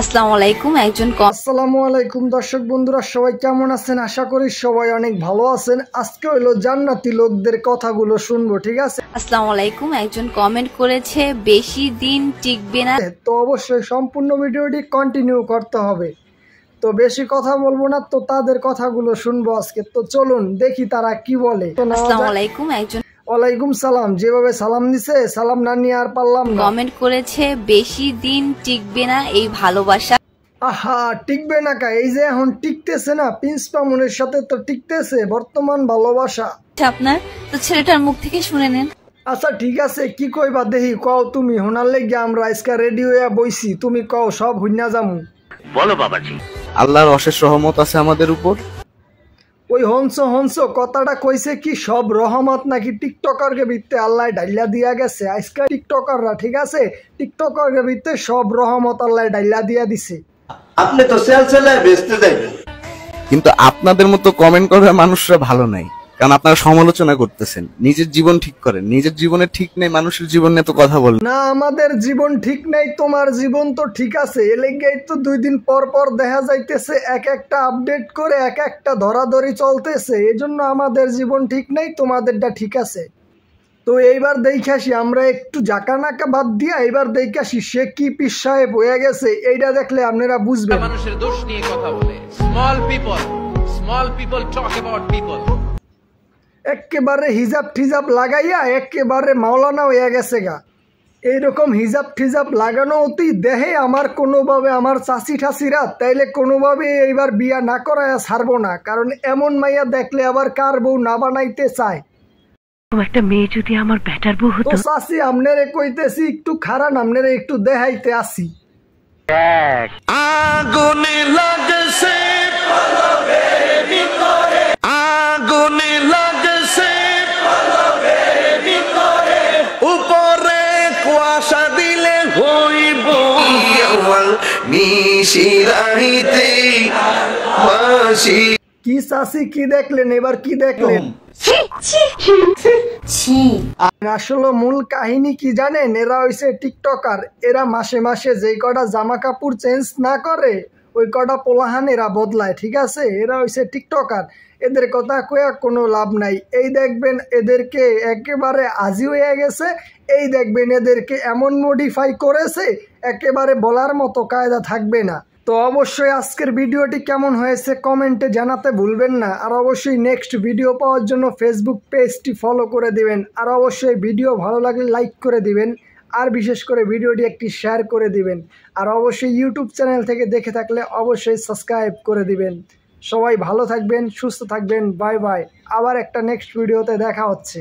আসসালামু আলাইকুম আসসালামু আলাইকুম দর্শক বন্ধুরা, সবাই কেমন আছেন? আশা করি সবাই অনেক ভালো আছেন। আজকে হলো জান্নাতি লোকদের কথাগুলো শুনবো, ঠিক আছে? আসসালামু আলাইকুম। একজন কমেন্ট করেছে বেশি দিন টিকবে না, তো অবশ্যই সম্পূর্ণ ভিডিওটি কন্টিনিউ করতে হবে। তো বেশি কথা বলবো না, তো তাদের কথাগুলো শুনবো আজকে। তো চলুন দেখি তারা কি বলে। আসসালামু আলাইকুম। একজন ওয়ালাইকুম সালাম। যেভাবে সালাম দিছে, সালাম না নিয়ে আর পারলাম না। কমেন্ট করেছে বেশি দিন টিকবে না এই ভালোবাসা। আহা, টিকবে না কা? এই যে এখন টিকতেছে না, প্রিন্স মামুনের সাথে তো টিকতেছে বর্তমান ভালোবাসা। আপনার তো ছেলেটার মুখ থেকে শুনে নেন। আচ্ছা ঠিক আছে, কি কইবা দেহি কও। তুমি হোনার লেগে আমরা আজকে রেডি হইয়া বইছি, তুমি কও, সব হুইনা যামু। বলো বাবাজি। আল্লাহর অশেষ রহমত আছে আমাদের উপর। ওই হংস কথাটা কইছে কি সব রহমত নাকি টিকটকারকে ভিত্তে আল্লাহ ডাইলা দিয়া গেছে? আজকে টিকটকাররা, ঠিক আছে, টিকটকারকে ভিত্তে সব রহমত আল্লাহ ডাইলা দিয়া দিছে। আপনি তো সেল সেলায় বেচতে যাইবেন, কিন্তু আপনাদের মতো কমেন্ট করা মানুষরা ভালো নাই, কারণ আপনারা সমালোচনা করতেছেন। নিজের জীবন ঠিক করেন, নিজের জীবনে ঠিক নেই, মানুষের জীবন নিয়ে তো কথা বলেন না। আমাদের জীবন ঠিক নেই, তোমার জীবন তো ঠিক আছে। এলেগেই তো 2 দিন পর পর দেখা যাইতেছে এক একটা আপডেট করে এক একটা ধরাধরি চলতেছে। এজন্য আমাদের জীবন ঠিক নেই, তোমাদেরটা ঠিক আছে। তো এইবার দেখাসি আমরা একটু জাকানাকা বাদ দিয়া, এইবার দেখাসি সে কি পিস সাহেব হয়ে গেছে। এইটা দেখলে আপনারা বুঝবেন। মানুষের দোষ নিয়ে কথা বলে। Small people talk about people. একেবারে হিজাব ঠিজাব লাগাইয়া একেবারে মাওলানা হয়ে গেছে গা। এইরকম হিজাব ঠিজাব লাগানো অতি দেহে আমার কোনোভাবে আমার চাষি ঠাসিরা তাইলে কোনোভাবে এইবার বিয়া না করায়া ছাড়বো না। কারণ এমন মাইয়া দেখলে আবার কার বউ না বানাইতে চায়। একটা মেয়ে যদি আমার ব্যাটার বউ হতো। তো চাষি আমনেরে কইতেছি একটু খারান, আমনেরে একটু দেখাইতে আসি। আগুনে লাগছে, আগুনে লাগছে, উপরে কুয়াশা দিলে হইব মিশিরাইতে মাসি। কি চাষি কি দেখলেন? এবার কি দেখলেন? আসলে মূল কাহিনী কি জানেন? এরা হইছে টিকটকার। এরা মাসে মাসে যেই কটা জামা কাপড় চেঞ্জ না করে ওই কটা পোলাহান এরা বদলায়, ঠিক আছে? এরা হইছে টিকটকার। এদের কথা কয়া কোনো লাভ নাই। এই দেখবেন এদেরকে একেবারে আজি হয়ে গেছে। এই দেখবেন এদেরকে এমন মডিফাই করেছে একেবারে বলার মতো কায়দা থাকবে না। তো অবশ্যই আজকের ভিডিওটি কেমন হয়েছে কমেন্টে জানাতে ভুলবেন না। আর অবশ্যই নেক্সট ভিডিও পাওয়ার জন্য ফেসবুক পেজটি ফলো করে দিবেন। আর অবশ্যই ভিডিও ভালো লাগলে লাইক করে দিবেন। আর বিশেষ করে ভিডিওটি একটি শেয়ার করে দিবেন। আর অবশ্যই ইউটিউব চ্যানেল থেকে দেখে থাকলে অবশ্যই সাবস্ক্রাইব করে দিবেন। সবাই ভালো থাকবেন, সুস্থ থাকবেন। Bye bye. আবার একটা নেক্সট ভিডিওতে দেখা হচ্ছে।